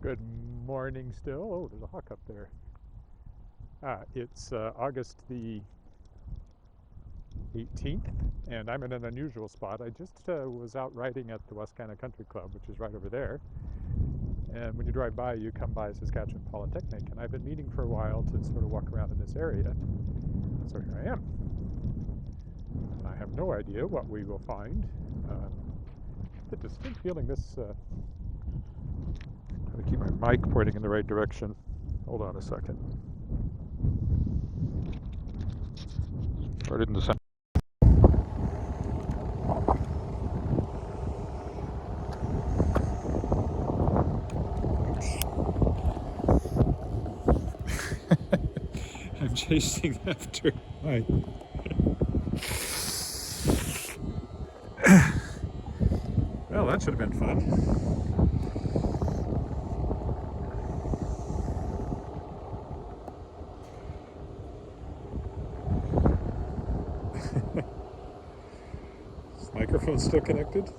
Good morning still. Oh, there's a hawk up there. It's August the 18th, and I'm in an unusual spot. I just was out riding at the Wascana Country Club, which is right over there. And when you drive by, you come by Saskatchewan Polytechnic, and I've been meaning for a while to sort of walk around in this area. So here I am. And I have no idea what we will find. The distinct feeling this... Try to keep my mic pointing in the right direction. Hold on a second. Started in the center. I'm chasing after my well, that should have been fun. Is the microphone still connected?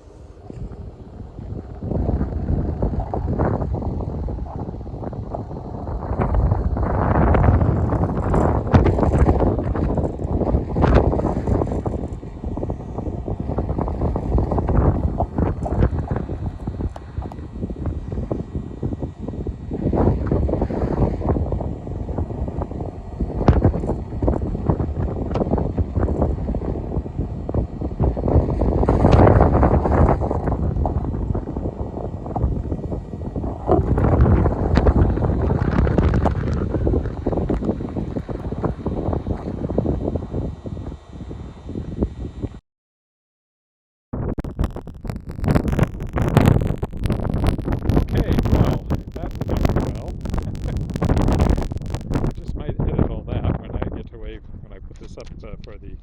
For the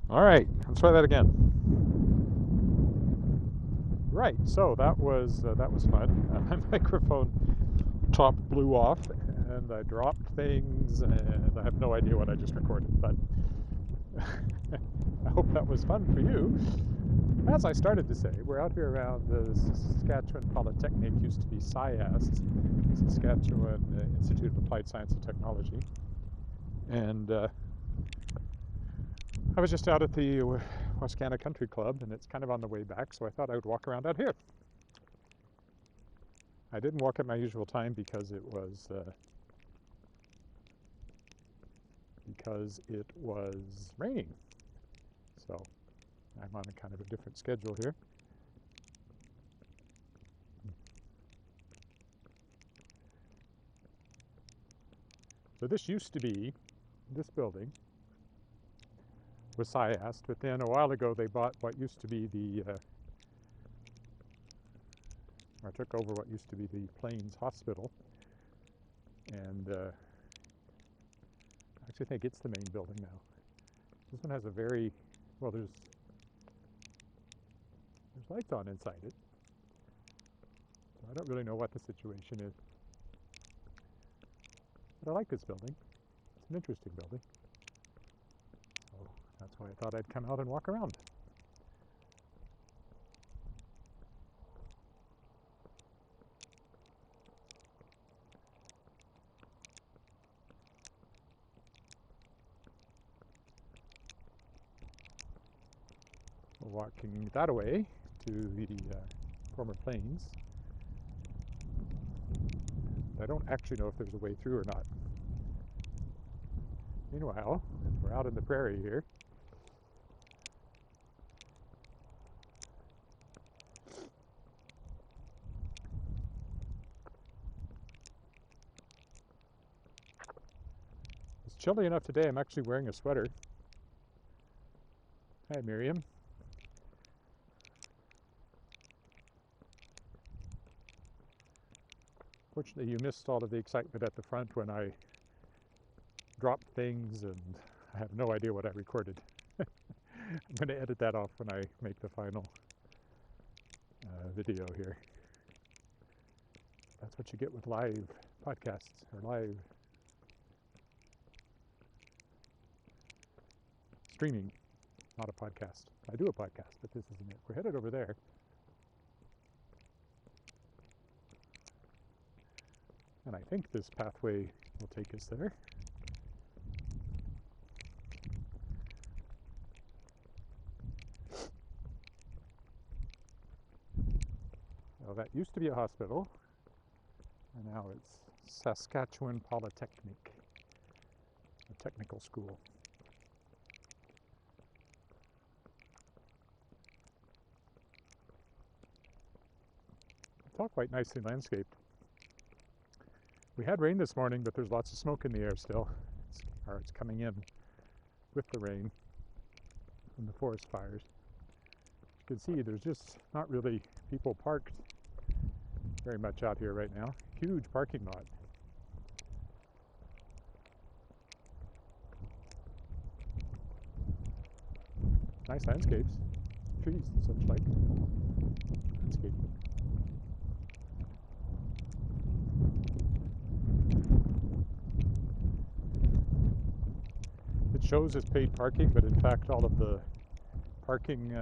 all right, let's try that again. Right, so that was fun. My microphone top blew off, and I dropped things, and I have no idea what I just recorded, but I hope that was fun for you. As I started to say, we're out here around the Saskatchewan Polytechnic, used to be SIAST, Saskatchewan Institute of Applied Science and Technology. And I was just out at the Wascana Country Club, and it's kind of on the way back, so I thought I would walk around out here. I didn't walk at my usual time because it was raining. So I'm on a kind of a different schedule here. So this used to be, this building was SIAST, but then a while ago they bought what used to be or took over what used to be the Plains Hospital. And I actually think it's the main building now. This one has a very, well, there's lights on inside it. So I don't really know what the situation is. But I like this building. It's an interesting building. So that's why I thought I'd come out and walk around. We're walking that way to the former Plains. I don't actually know if there's a way through or not. Meanwhile, we're out in the prairie here. It's chilly enough today, I'm actually wearing a sweater. Hi, Miriam. Fortunately, you missed all of the excitement at the front when I dropped things, and I have no idea what I recorded. I'm going to edit that off when I make the final video here. That's what you get with live podcasts or live streaming. not a podcast. I do a podcast, but this isn't it. We're headed over there. And I think this pathway will take us there. Well, that used to be a hospital, and now it's Saskatchewan Polytechnic, a technical school. It's all quite nicely landscaped. We had rain this morning, but there's lots of smoke in the air still. It's coming in with the rain from the forest fires. You can see there's just not really people parked very much out here right now. Huge parking lot. Nice landscapes, trees and such like. Landscape. It shows as paid parking, but in fact all of the parking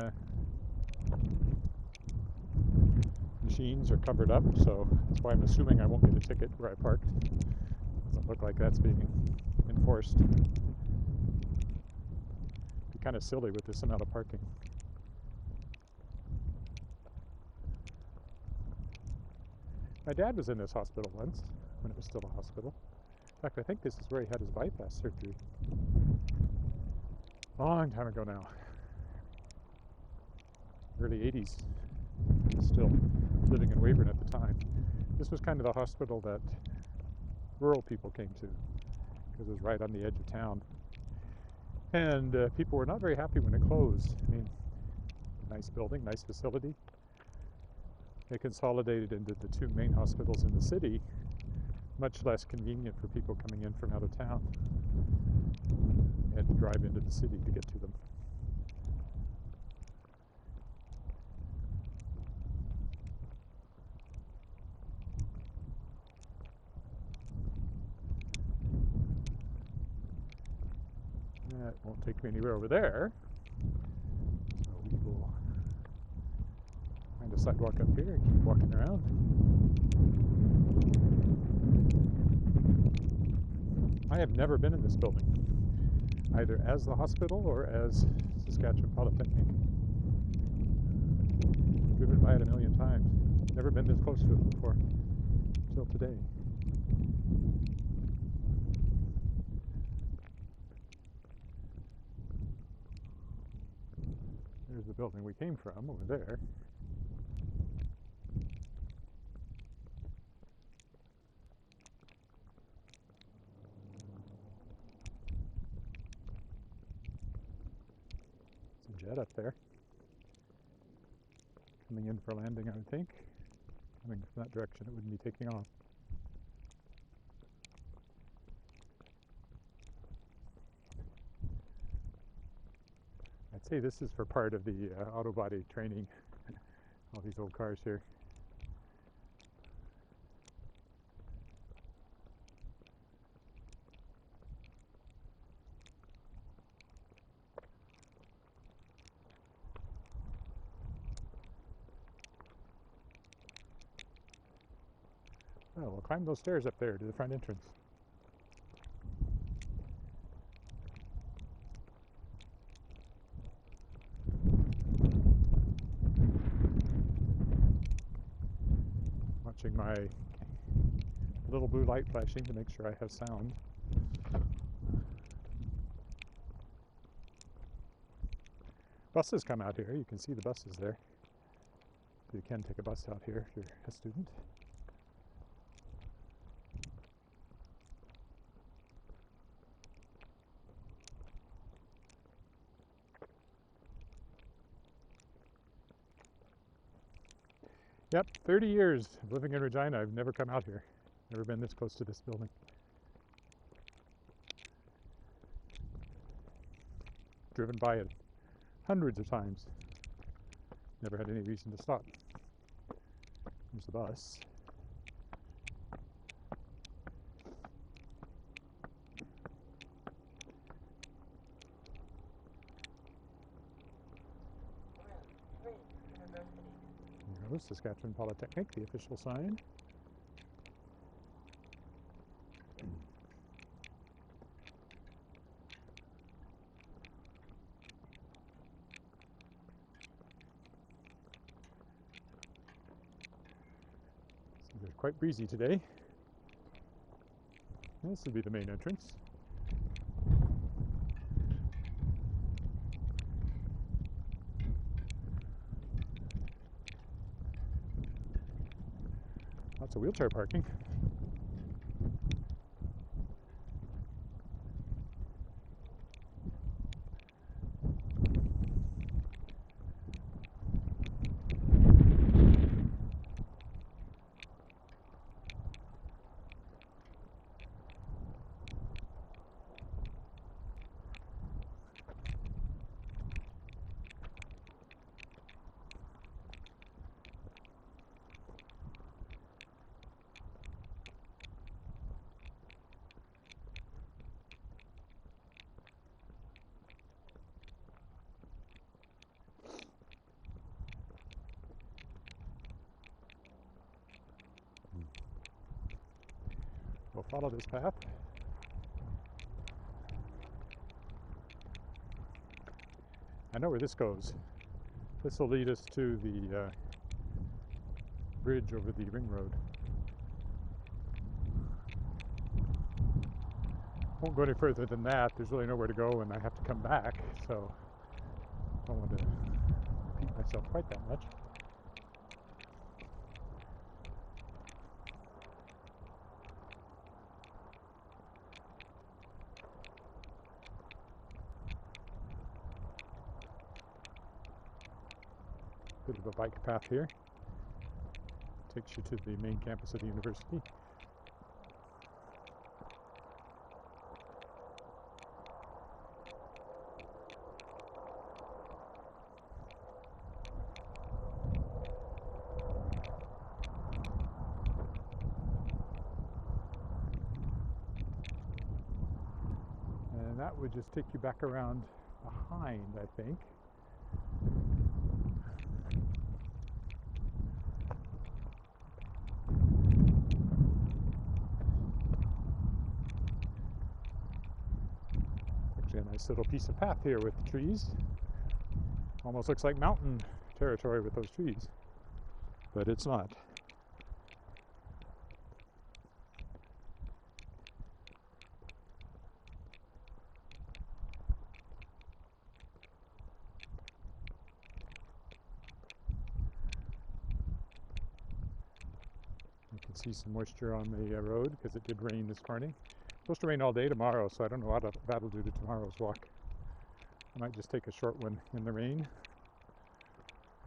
machines are covered up, so that's why I'm assuming I won't get a ticket where I parked. Doesn't look like that's being enforced. It'd be kind of silly with this amount of parking. My dad was in this hospital once, when it was still a hospital. In fact, I think this is where he had his bypass surgery. Long time ago now. Early 80s. Still living in Weyburn at the time. This was kind of the hospital that rural people came to, because it was right on the edge of town. And people were not very happy when it closed. I mean, nice building, nice facility. They consolidated into the two main hospitals in the city, much less convenient for people coming in from out of town and to drive into the city to get to them. That won't take me anywhere over there. So we will find a sidewalk up here and keep walking around. I have never been in this building, either as the hospital or as Saskatchewan Polytechnic. Driven by it a million times. Never been this close to it before, till today. There's the building we came from over there. It's a jet up there. Coming in for landing, I would think. Coming from that direction, it wouldn't be taking off. I'd say this is for part of the auto body training. All these old cars here. Well, we'll climb those stairs up there to the front entrance. Watching my little blue light flashing to make sure I have sound. Buses come out here. You can see the buses there. You can take a bus out here if you're a student. Yep, 30 years of living in Regina. I've never come out here. Never been this close to this building. Driven by it hundreds of times. Never had any reason to stop. There's the bus. goes Saskatchewan Polytechnic, the official sign. It's quite breezy today. This will be the main entrance. Lots of wheelchair parking. We'll follow this path. I know where this goes. This will lead us to the bridge over the ring road. Won't go any further than that. There's really nowhere to go and I have to come back, so I don't want to repeat myself quite that much. Bit of a bike path here. Takes you to the main campus of the university. And that would just take you back around behind, I think. A nice little piece of path here with the trees. Almost looks like mountain territory with those trees, but it's not. You can see some moisture on the road because it did rain this morning. Supposed to rain all day tomorrow, so I don't know what that'll do to tomorrow's walk. I might just take a short one in the rain.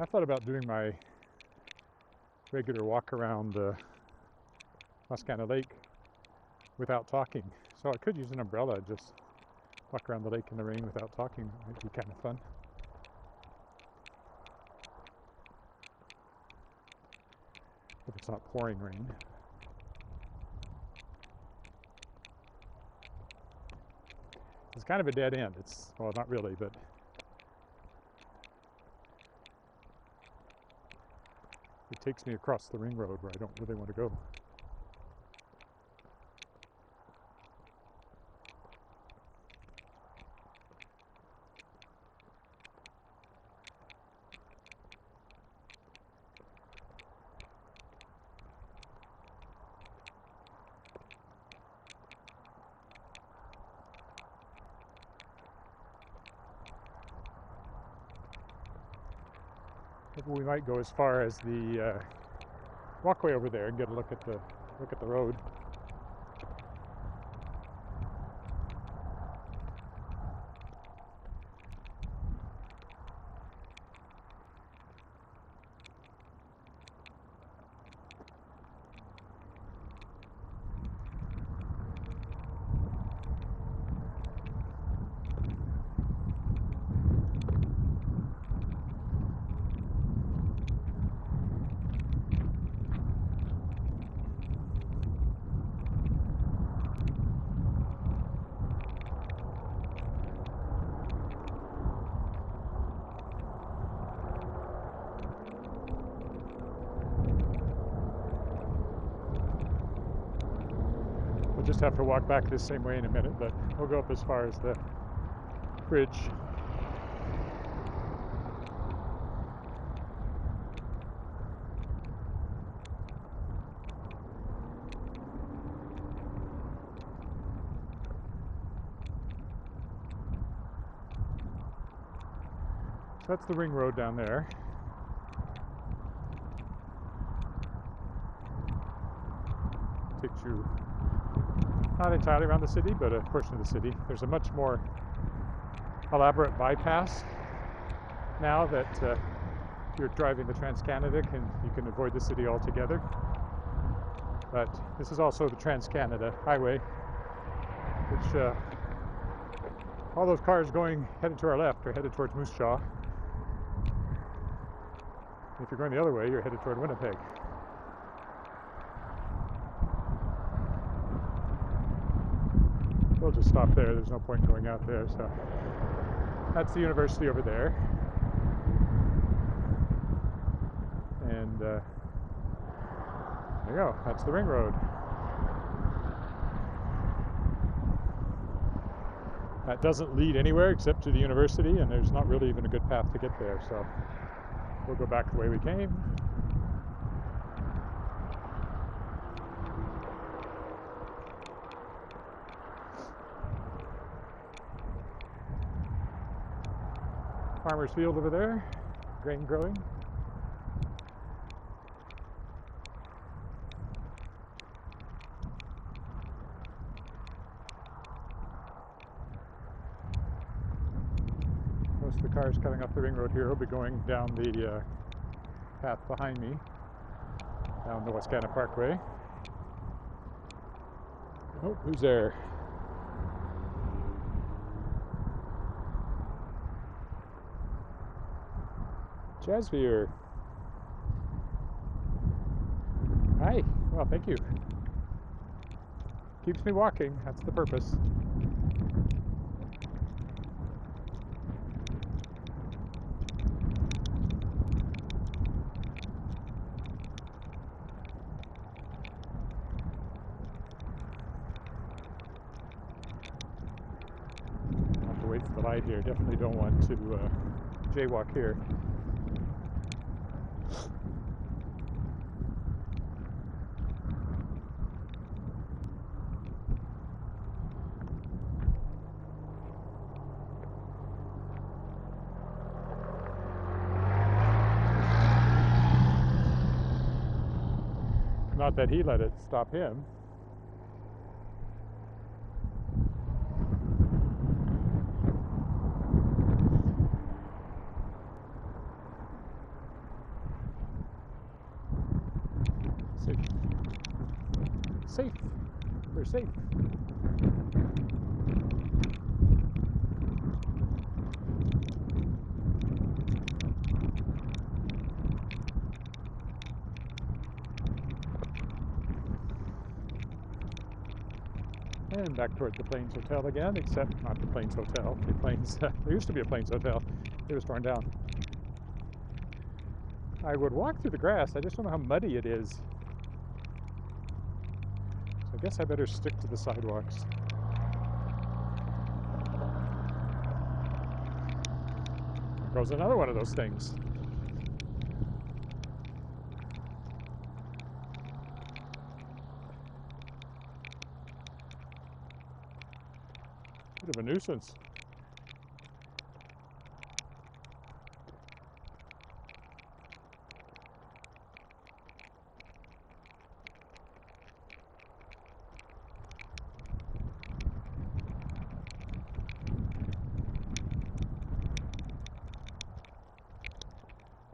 I thought about doing my regular walk around Wascana Lake without talking. So I could use an umbrella, just walk around the lake in the rain without talking. It might be kind of fun. If it's not pouring rain. It's kind of a dead end. It's, well, not really, but it takes me across the ring road where I don't really want to go. Maybe we might go as far as the walkway over there and get a look at the road. just have to walk back this same way in a minute, but we'll go up as far as the bridge. That's the ring road down there. Takes you not entirely around the city, but a portion of the city. There's a much more elaborate bypass now that if you're driving the Trans-Canada, you can avoid the city altogether. But this is also the Trans-Canada Highway, which all those cars headed to our left are headed towards Moose Jaw. If you're going the other way, you're headed toward Winnipeg. We'll just stop there. There's no point going out there. So that's the university over there. And there you go. That's the ring road. That doesn't lead anywhere except to the university, and there's not really even a good path to get there. So we'll go back the way we came. Farmer's field over there, grain growing. Most of the cars coming up the ring road here will be going down the path behind me, down the Wascana Parkway. Oh, who's there? Jasvier. Hi. Well, thank you. Keeps me walking. That's the purpose. I'll have to wait for the light here. Definitely don't want to jaywalk here. Not that he let it stop him. Safe. Safe. We're safe. And back toward the Plains Hotel again, except not the Plains Hotel. The Plains, there used to be a Plains Hotel. It was torn down. I would walk through the grass. I just don't know how muddy it is. So I guess I better stick to the sidewalks. There goes another one of those things. Bit of a nuisance.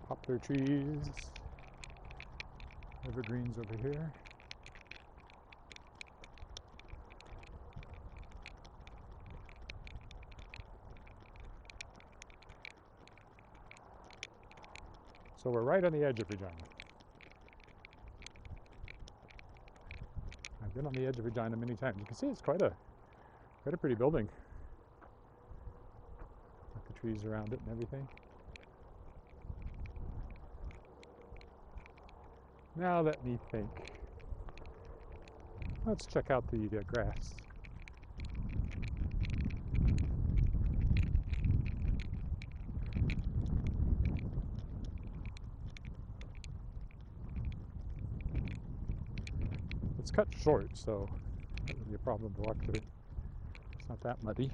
Poplar trees, evergreens over here. So we're right on the edge of Regina. I've been on the edge of Regina many times. You can see it's quite a pretty building. With the trees around it and everything. Now let me think. Let's check out the grass. It's cut short, so that would be a problem to walk through. It's not that muddy.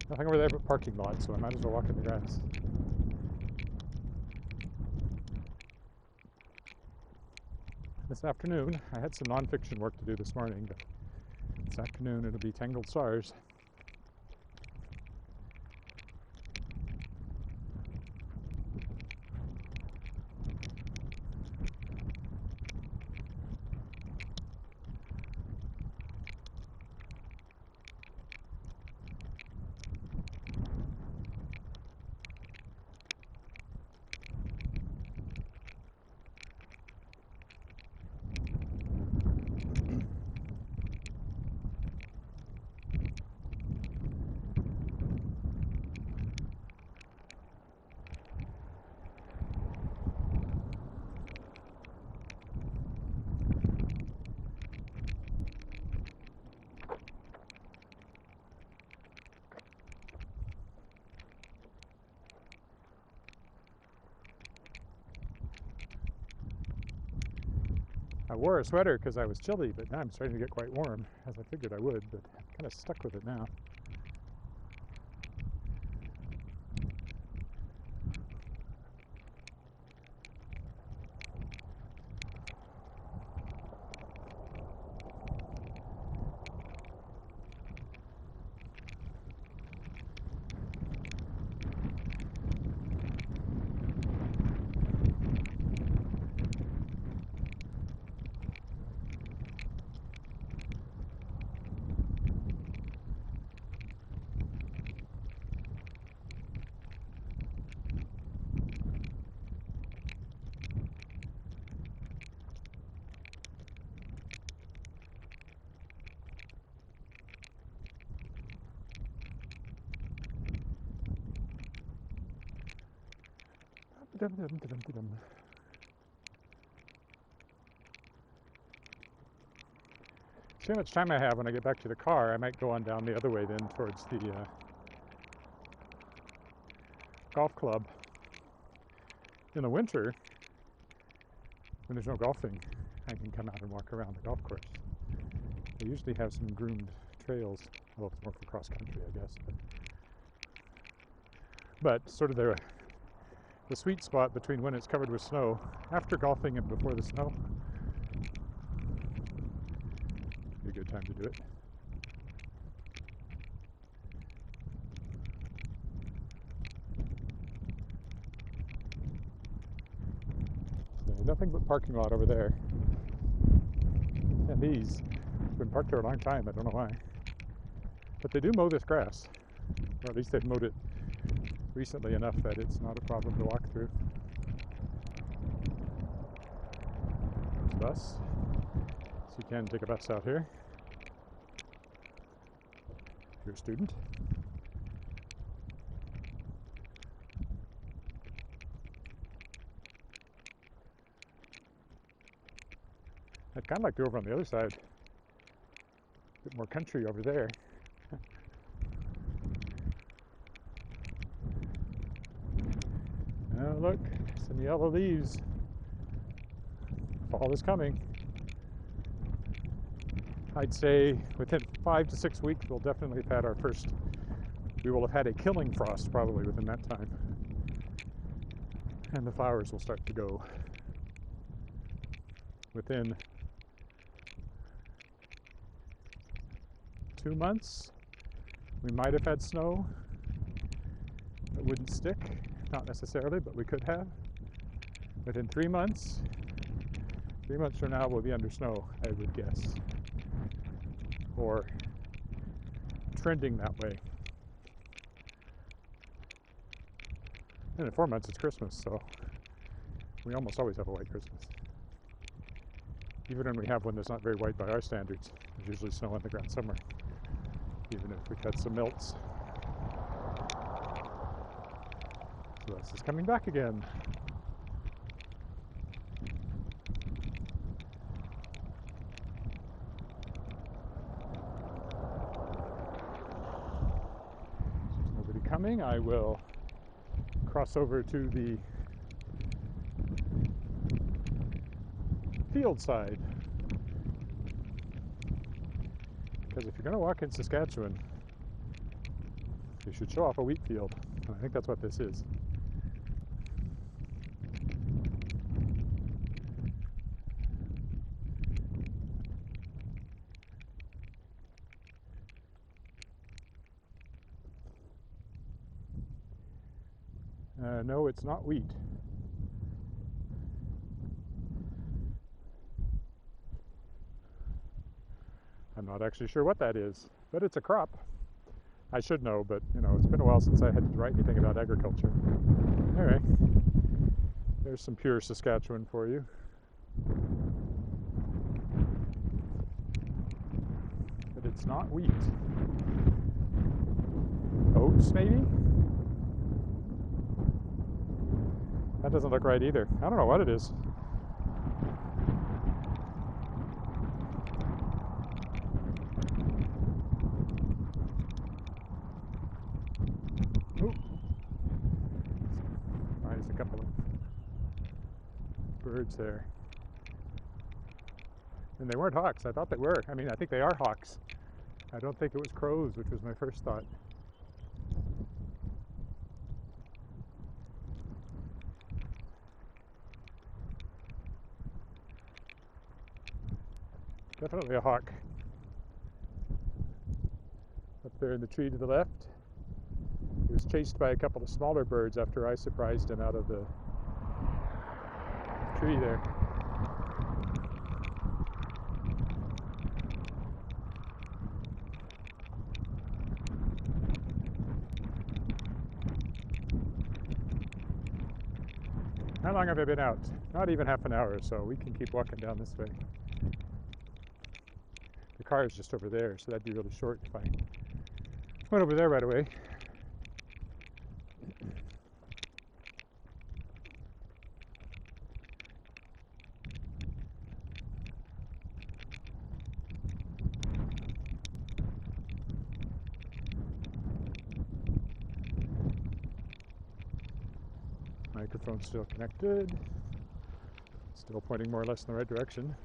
Nothing over there but parking lot, so I might as well walk in the grass. This afternoon, I had some nonfiction work to do this morning, but this afternoon it'll be Tangled Stars. I wore a sweater because I was chilly, but now I'm starting to get quite warm, as I figured I would, but I'm kind of stuck with it now. See how much time I have when I get back to the car. I might go on down the other way then towards the golf club. In the winter, when there's no golfing, I can come out and walk around the golf course. They usually have some groomed trails, although it's more for cross country, I guess. But sort of the sweet spot between when it's covered with snow, after golfing and before the snow, be a good time to do it. So nothing but parking lot over there. And these have been parked there a long time, I don't know why. But they do mow this grass, or at least they've mowed it recently enough that it's not a problem to walk through. Bus, so you can take a bus out here if you're a student. I'd kind of like to go over on the other side, a bit more country over there. Oh, look, some yellow leaves. Fall is coming. I'd say within 5 to 6 weeks, we'll definitely have had we will have had a killing frost probably within that time. And the flowers will start to go. Within 2 months, we might have had snow that wouldn't stick. Not necessarily, but we could have. Within 3 months, 3 months from now, we'll be under snow, I would guess. Or trending that way. And in 4 months it's Christmas, so we almost always have a white Christmas. Even when we have one that's not very white by our standards, there's usually snow on the ground somewhere, even if we've had some melts. So this is coming back again. There's nobody coming. I will cross over to the field side, because if you're going to walk in Saskatchewan, you should show off a wheat field. I think that's what this is. No, it's not wheat. I'm not actually sure what that is, but it's a crop. I should know, but you know, it's been a while since I had to write anything about agriculture. Anyway, there's some pure Saskatchewan for you. But it's not wheat. Oats, maybe? That doesn't look right either. I don't know what it is. Ooh. There's a couple of birds there. And they weren't hawks. I thought they were. I mean, I think they are hawks. I don't think it was crows, which was my first thought. Definitely a hawk. Up there in the tree to the left. He was chased by a couple of smaller birds after I surprised him out of the tree there. How long have I been out? Not even half an hour, so we can keep walking down this way. The car is just over there, so that'd be really short if I went over there right away. Microphone's still connected. Still pointing more or less in the right direction.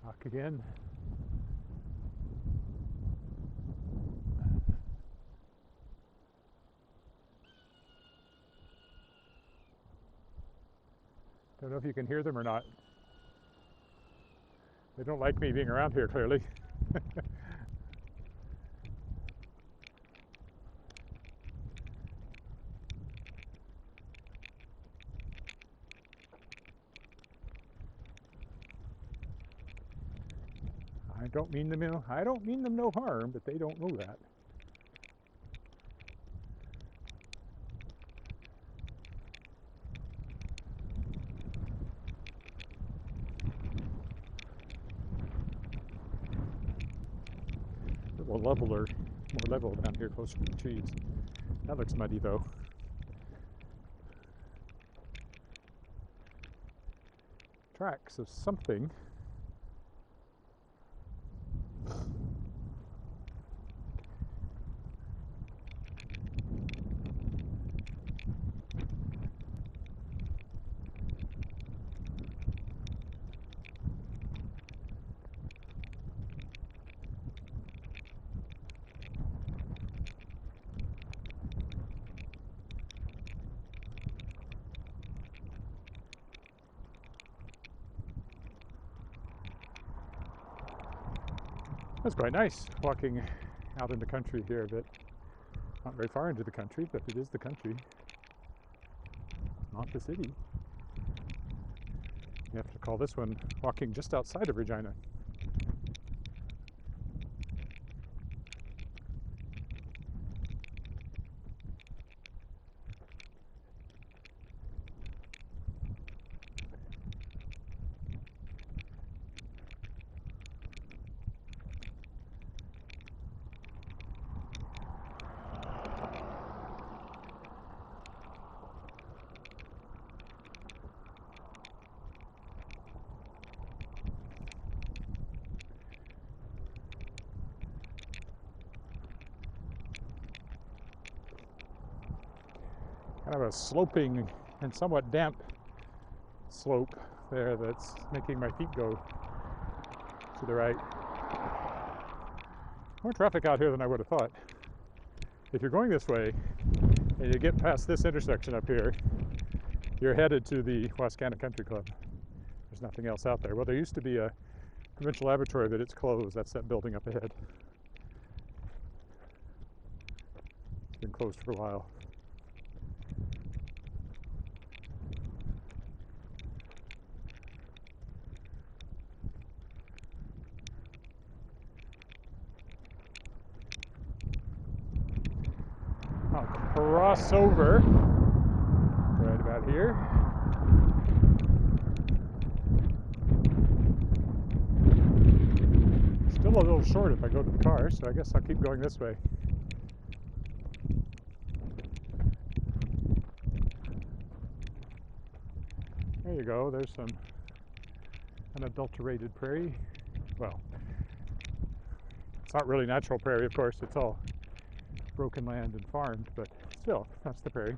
Hawk again. Don't know if you can hear them or not. They don't like me being around here, clearly. I don't mean them no harm, but they don't know that. A little leveler, more level down here closer to the trees. That looks muddy though. Tracks of something. That's quite nice, walking out in the country here a bit. Not very far into the country, but it is the country, not the city. You have to call this one walking just outside of Regina. kind of a sloping and somewhat damp slope there that's making my feet go to the right. More traffic out here than I would have thought. If you're going this way and you get past this intersection up here, you're headed to the Wascana Country Club. There's nothing else out there. Well, there used to be a provincial laboratory, but it's closed. That's that building up ahead. It's been closed for a while. I'll cross over right about here. Still a little short if I go to the car, so I guess I'll keep going this way. There you go, there's some unadulterated prairie. Well, it's not really natural prairie, of course, it's all broken land and farmed, but still, that's the prairie.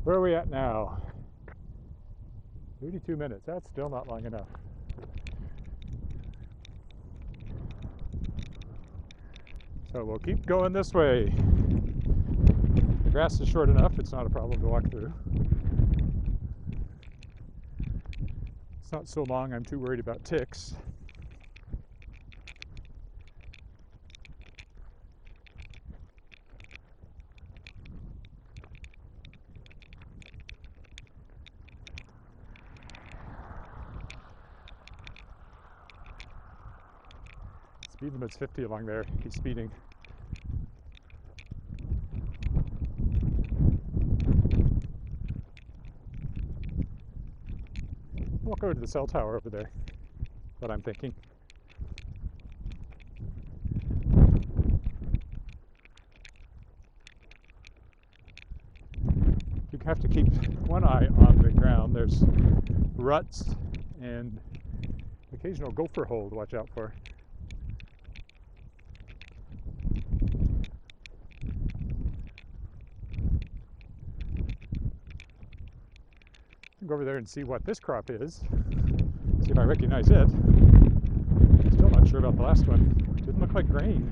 Where are we at now? 32 minutes. That's still not long enough. So we'll keep going this way. The grass is short enough, it's not a problem to walk through. It's not so long I'm too worried about ticks. Speed limit's 50 along there. He's speeding. Walk over to the cell tower over there. What I'm thinking. You have to keep one eye on the ground. There's ruts and occasional gopher hole to watch out for. Go over there and see what this crop is. See if I recognize it. Still not sure about the last one. Didn't look like grain.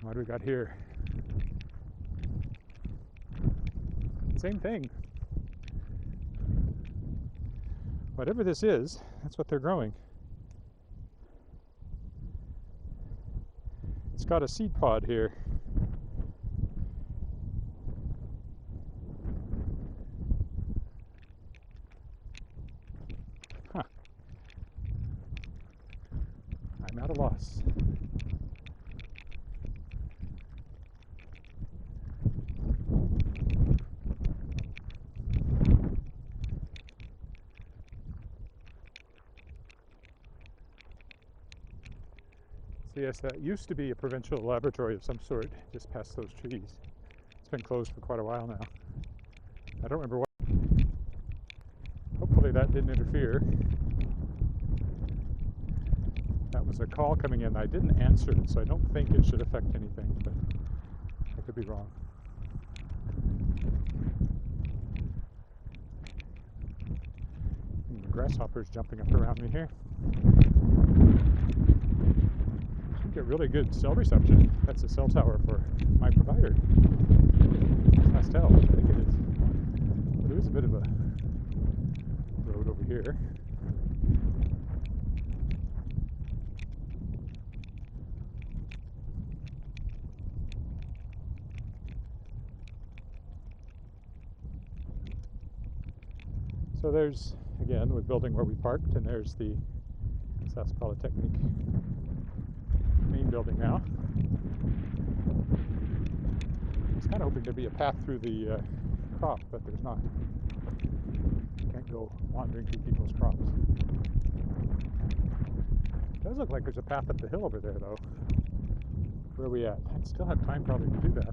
What do we got here? Same thing. Whatever this is, that's what they're growing. It's got a seed pod here. Huh. I'm at a loss. So yes, that used to be a provincial laboratory of some sort, just past those trees. It's been closed for quite a while now. I don't remember what. Hopefully that didn't interfere. That was a call coming in. I didn't answer it, so I don't think it should affect anything, but I could be wrong. The grasshoppers jumping up around me here. Get really good cell reception. That's a cell tower for my provider. Pastel, I think it is. But there is a bit of a road over here. So there's, again, the building where we parked, and there's the Saskatchewan Polytechnic main building now. It's kind of hoping there'd be a path through the crop, but there's not. Can't go wandering through people's crops. It does look like there's a path up the hill over there, though. Where are we at? I'd still have time probably to do that.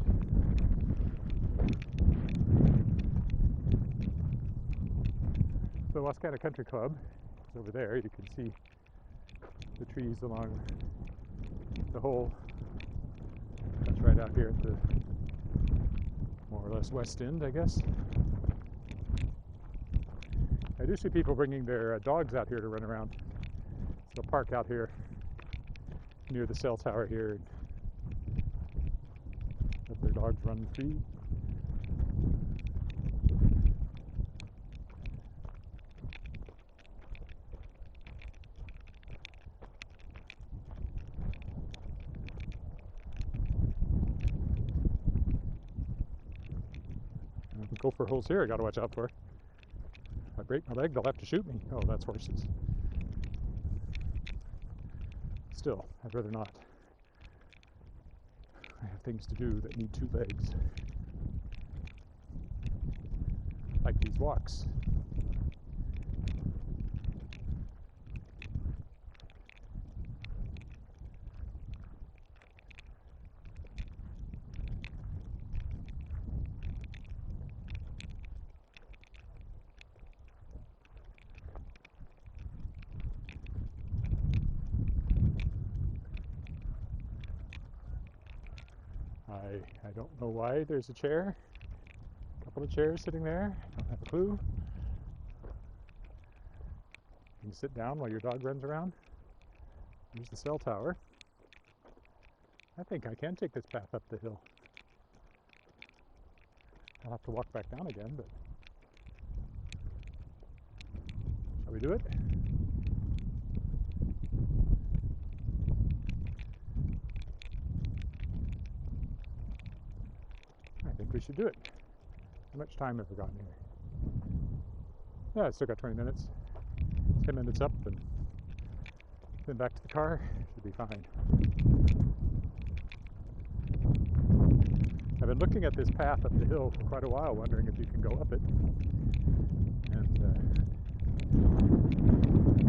The Wascana Country Club is over there. You can see the trees along the whole. That's right out here at the more or less west end, I guess. I do see people bringing their dogs out here to run around. So they'll park out here near the cell tower here and let their dogs run free. Gopher holes here I gotta watch out for. If I break my leg, they'll have to shoot me. Oh, that's horses. Still, I'd rather not. I have things to do that need two legs. Like these walks. I don't know why there's a chair. A couple of chairs sitting there. I don't have a clue. You can sit down while your dog runs around. Here's the cell tower. I think I can take this path up the hill. I'll have to walk back down again, but shall we do it? I think we should do it. How much time have we got here? Yeah, I still got 20 minutes. 10 minutes up and then back to the car. Should be fine. I've been looking at this path up the hill for quite a while, wondering if you can go up it. And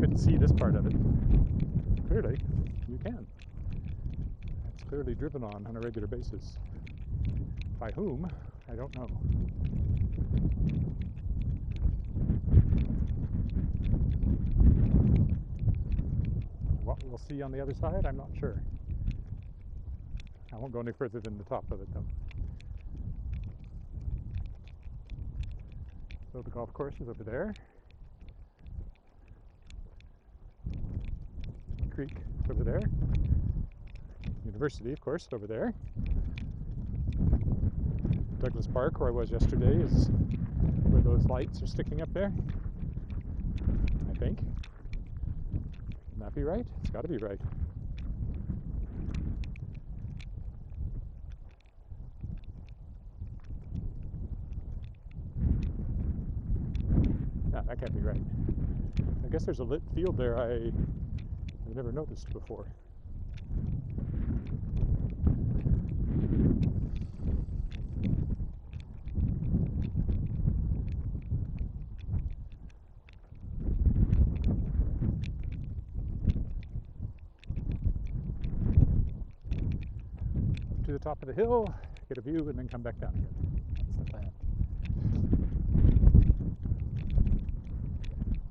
couldn't see this part of it. Clearly, you can. It's clearly driven on a regular basis. By whom? I don't know. What we'll see on the other side, I'm not sure. I won't go any further than the top of it, though. So the golf course is over there. Creek over there. University, of course, over there. Douglas Park, where I was yesterday, is where those lights are sticking up there. I think. Can that be right? It's got to be right. Yeah, that can't be right. I guess there's a lit field there I've never noticed before. To the top of the hill, get a view, and then come back down again. That's the plan.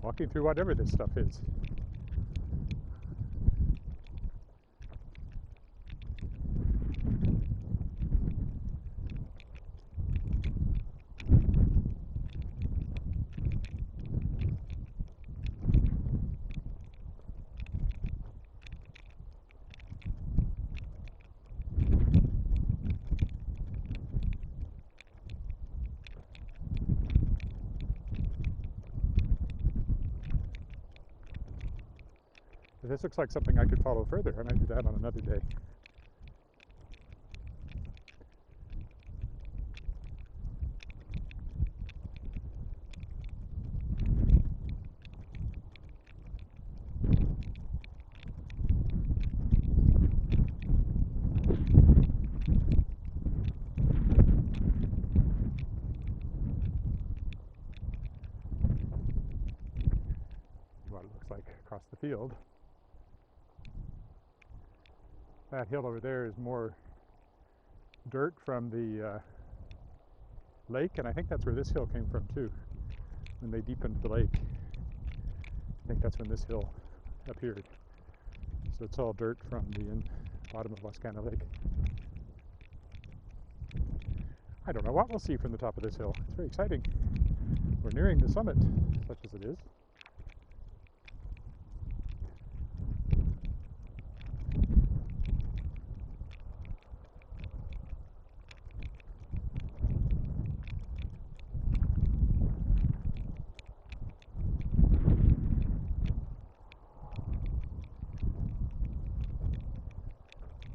Walking through whatever this stuff is. This looks like something I could follow further. I might do that on another day. field. That hill over there is more dirt from the lake, and I think that's where this hill came from too. When they deepened the lake, I think that's when this hill appeared. So it's all dirt from the bottom of Wascana Lake. I don't know what we'll see from the top of this hill. It's very exciting. We're nearing the summit, such as it is.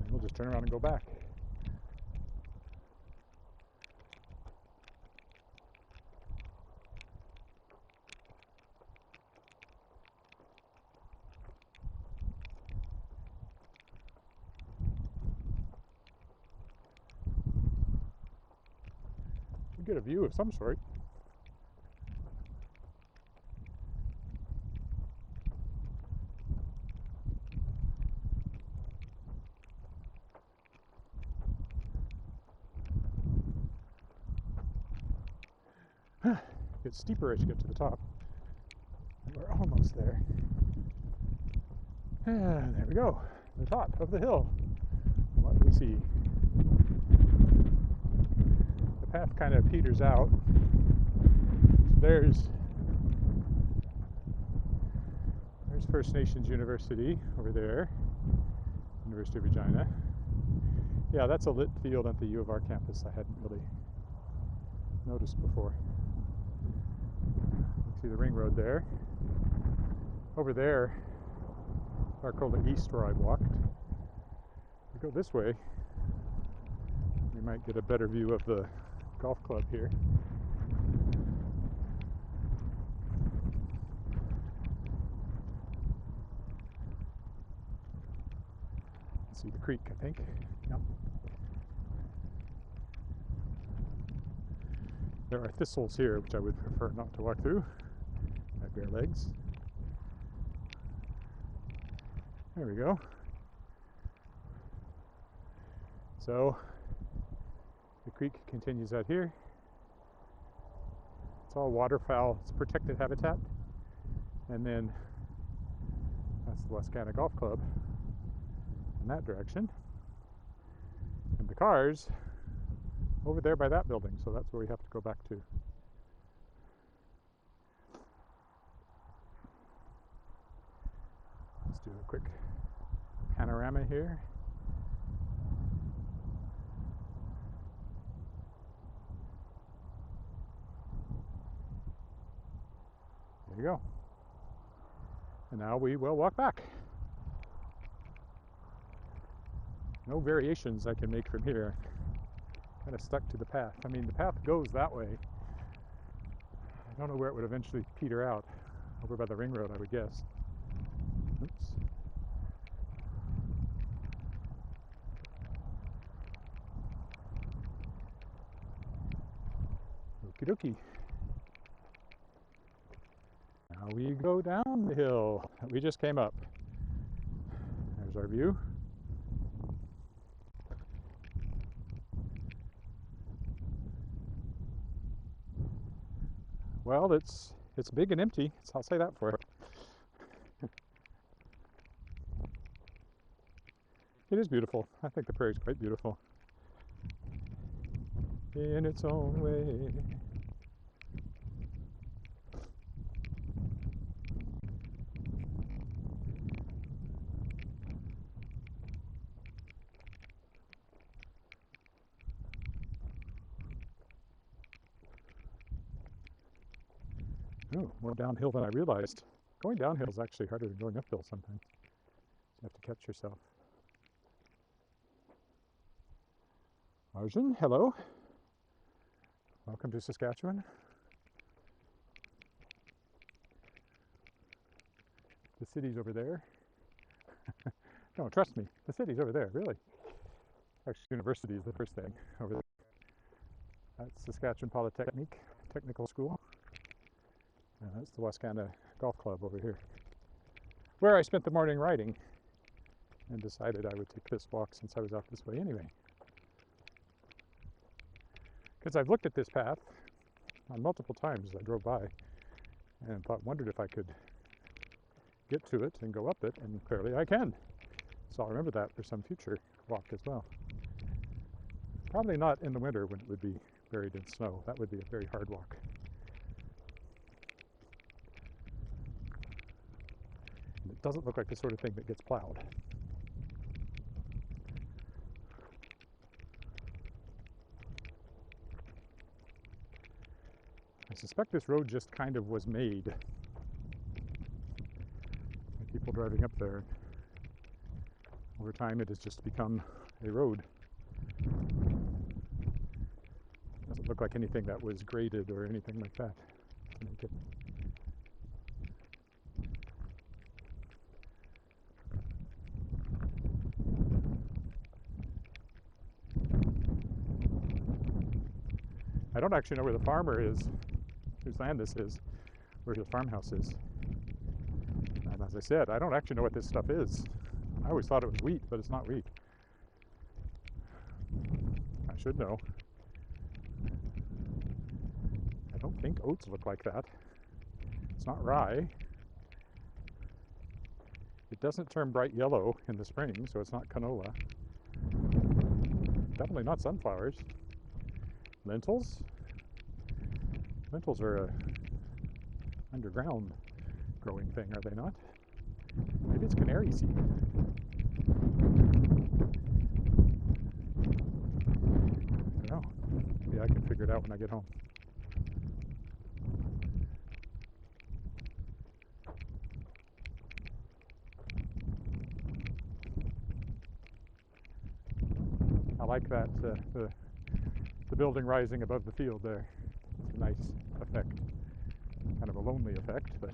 And we'll just turn around and go back. Get a view of some sort. It's steeper as you get to the top. We're almost there. And there we go, the top of the hill. What do we see? The path kind of peters out. There's First Nations University over there, University of Regina. Yeah, that's a lit field at the U of R campus I hadn't really noticed before. See the ring road there. Over there, Arcola East, where I walked. If we go this way, we might get a better view of the golf club here. See the creek, I think. Yep. There are thistles here, which I would prefer not to walk through. I have bare legs. There we go. So the creek continues out here. It's all waterfowl. It's a protected habitat. And then that's the Wascana Golf Club in that direction. And the cars over there by that building, so that's where we have to go back to. Let's do a quick panorama here. There you go. And now we will walk back. No variations I can make from here. Kind of stuck to the path. I mean, the path goes that way. I don't know where it would eventually peter out. Over by the ring road, I would guess. Oops. Okie dokie. Now we go down the hill that we just came up. There's our view. Well, it's big and empty. I'll say that for it. It is beautiful. I think the prairie is quite beautiful in its own way. Oh, more downhill than I realized. Going downhill is actually harder than going uphill sometimes. You have to catch yourself. Arjun, hello. Welcome to Saskatchewan. The city's over there. No, trust me, the city's over there, really. Actually, university is the first thing over there. That's Saskatchewan Polytechnic, technical school. That's the Wascana Golf Club over here. where I spent the morning riding and decided I would take this walk since I was out this way anyway. Because I've looked at this path on multiple times as I drove by and wondered if I could get to it and go up it, and clearly I can. So I'll remember that for some future walk as well. Probably not in the winter when it would be buried in snow. That would be a very hard walk. And it doesn't look like the sort of thing that gets plowed. I suspect this road just kind of was made by people driving up there. Over time it has just become a road. Doesn't look like anything that was graded or anything like that to make it. I don't actually know where the farmer is, whose land this is, where his farmhouse is. And as I said, I don't actually know what this stuff is. I always thought it was wheat, but it's not wheat. I should know. I don't think oats look like that. It's not rye. It doesn't turn bright yellow in the spring, so it's not canola. Definitely not sunflowers. Lentils? Lentils are a underground growing thing, are they not? Maybe it's canary seed. I don't know. Maybe I can figure it out when I get home. I like that, the building rising above the field there. It's a nice effect. Kind of a lonely effect, but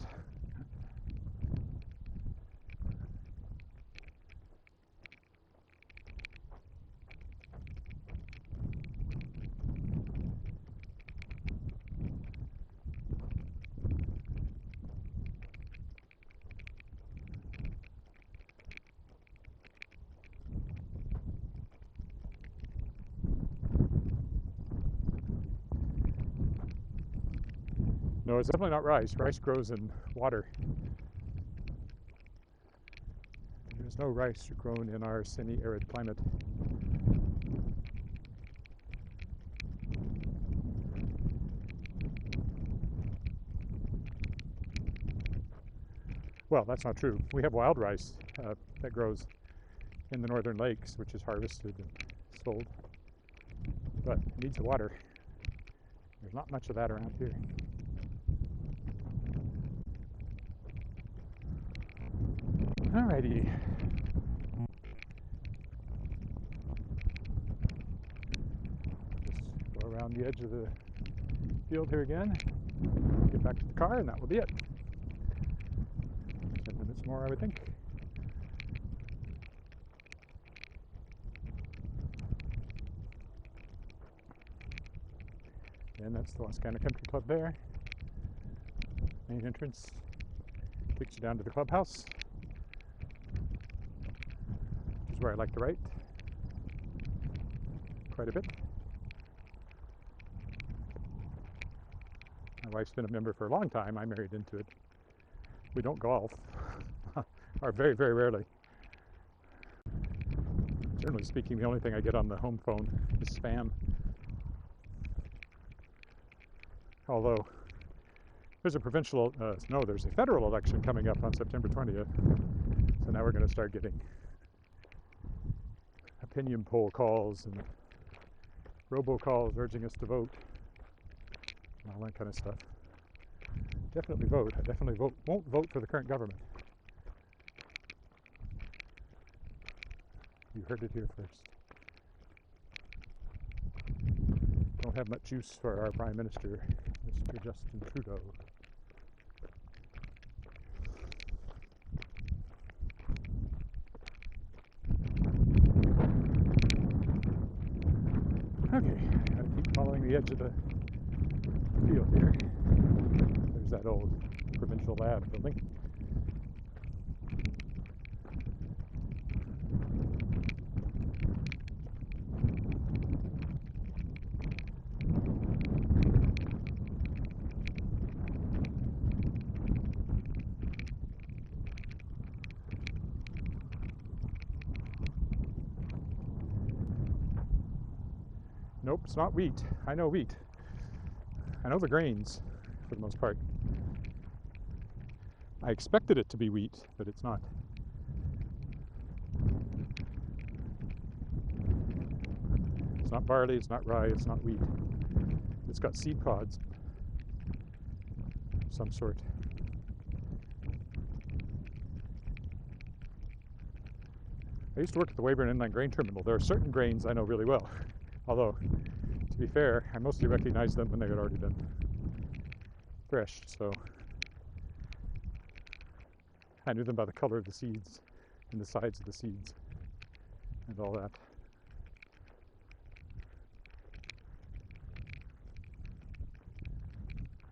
no, it's definitely not rice. Rice grows in water. There's no rice grown in our semi-arid climate. Well, that's not true. We have wild rice that grows in the northern lakes, which is harvested and sold. But it needs the water. There's not much of that around here. Alrighty. Just go around the edge of the field here again, get back to the car, and that will be it. 10 minutes more, I would think. And that's the Wascana Country Club there. Main entrance takes you down to the clubhouse, which is where I like to write quite a bit. My wife's been a member for a long time. I married into it. We don't golf, or very, very rarely. Generally speaking, the only thing I get on the home phone is spam. Although there's a there's a federal election coming up on September 20th. So now we're going to start getting opinion poll calls and robocalls urging us to vote and all that kind of stuff. Definitely vote. I definitely won't vote for the current government. You heard it here first. Don't have much use for our Prime Minister, Mr. Justin Trudeau. Okay, gotta keep following the edge of the field here. There's that old provincial lab building. Nope, it's not wheat. I know wheat. I know the grains for the most part. I expected it to be wheat, but it's not. It's not barley, it's not rye, it's not wheat. It's got seed pods of some sort. I used to work at the Weyburn Inland Grain Terminal. There are certain grains I know really well. Although, to be fair, I mostly recognized them when they had already been threshed, so I knew them by the color of the seeds and the sides of the seeds and all that.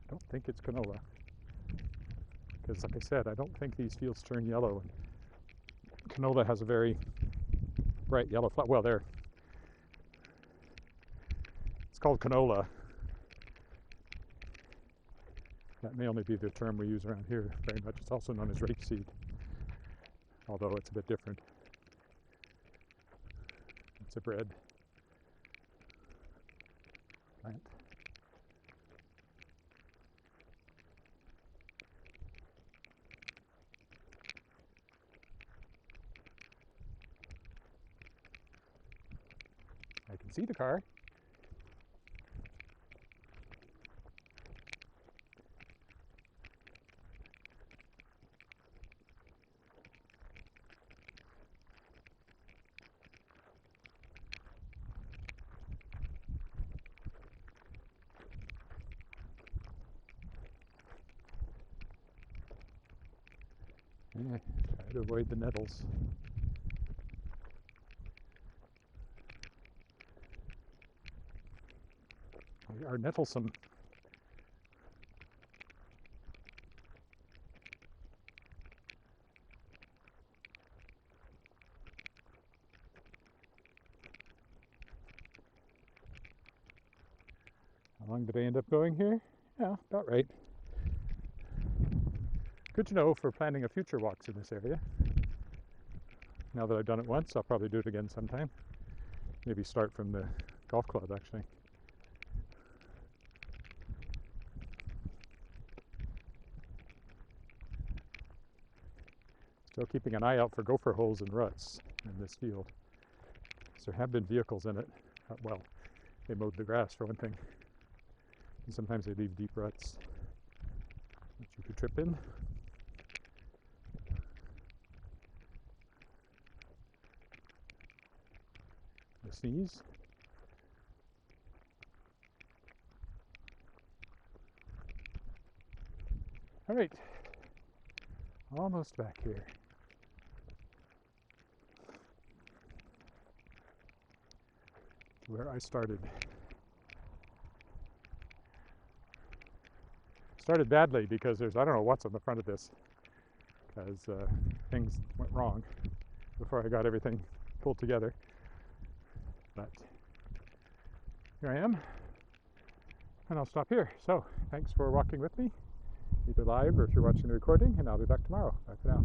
I don't think it's canola, because like I said, I don't think these fields turn yellow, and canola has a very bright yellow flower. Well, it's called canola. That may only be the term we use around here very much. It's also known as rapeseed, although it's a bit different. It's a bread plant. I can see the car. Yeah, try to avoid the nettles. They are nettlesome. How long did I end up going here? Yeah, about right. Good to know for planning a future walks in this area. Now that I've done it once, I'll probably do it again sometime. Maybe start from the golf club, actually. Still keeping an eye out for gopher holes and ruts in this field. There have been vehicles in it. Well, they mowed the grass for one thing. And sometimes they leave deep ruts that you could trip in. A sneeze. All right, almost back here. Where I started. Started badly because I don't know what's on the front of this, because things went wrong before I got everything pulled together. But here I am, and I'll stop here. So thanks for walking with me, either live or if you're watching the recording, and I'll be back tomorrow. Bye for now.